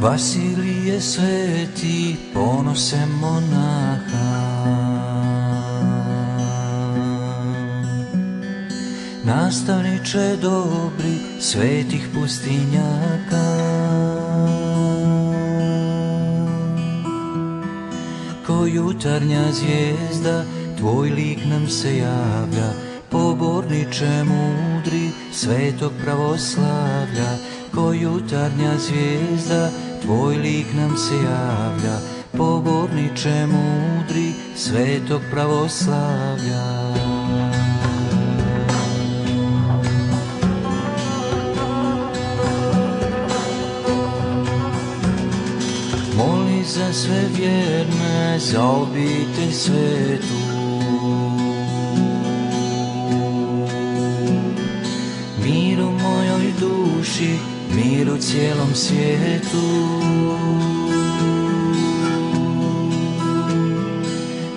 Vasilije sveti, ponose monaha. Nastavniče dobri, svetih pustinjaka. Ko jutarnja zvijezda, tvoj lik nam se javlja. Poborniče mudri, svetog pravoslavlja. Ko jutarnja zvijezda, tvoj lik nam se javlja. Poborniče mudri, svetog pravoslavlja. Moli za sve vjerne, za obitelj svetu. Mir u mojoj duši, mir u cijelom svijetu.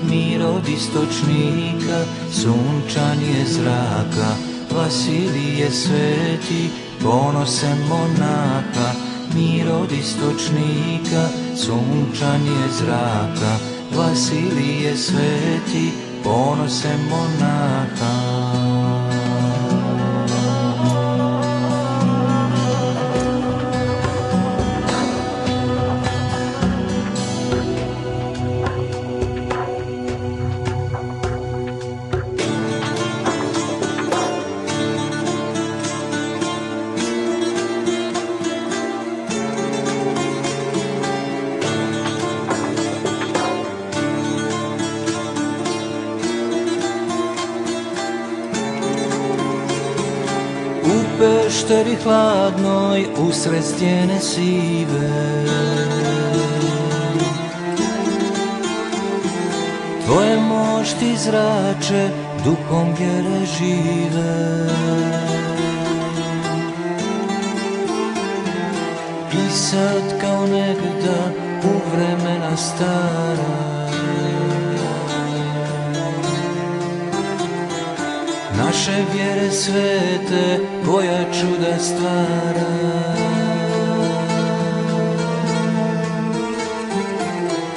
Mir od istočnika, sunčanje zraka. Vasilije sveti, ponose monaha. Mir od istočnika, sunčanje zraka. Vasilije sveti, ponose monaha. U pešteri hladnoj, usred stijene sive, tvoje mošti zrače, duhom vjere žive. I sad kao negda u vremena stara, naše vjere svete, koja čuda stvara.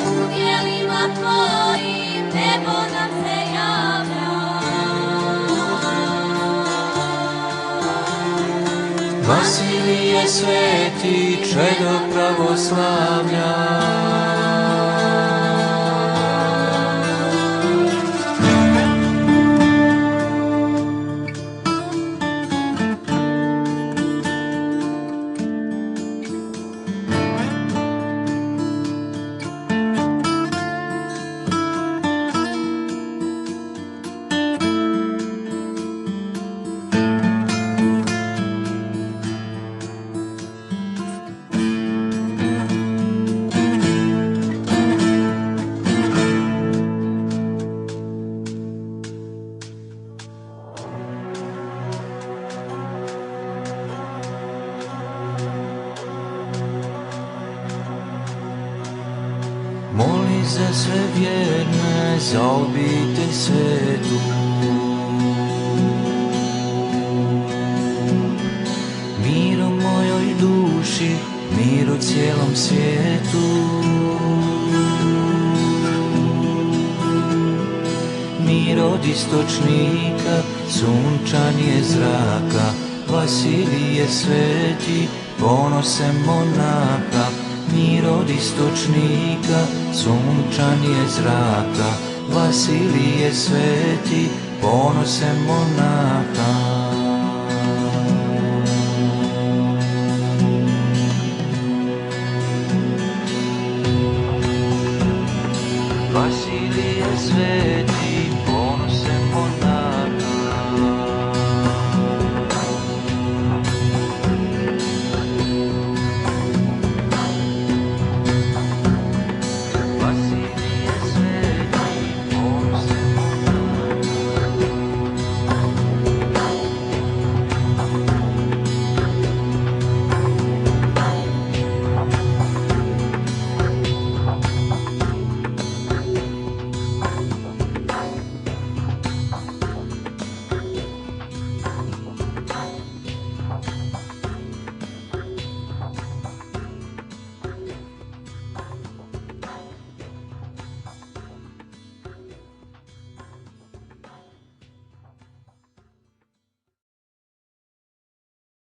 U djelima tvojim nebo nam se javlja. Vasilije sveti, čedo pravoslavlja. Moli za sve vjerne, za obitelj svetu. Mir u mojoj duši, mir u cijelom svijetu. Mir od istočnika, sunčanje zraka. Vasilije sveti, ponose monaha. Mir od istočnika, sunčanje zraka. Vasilije sveti, ponose monaha.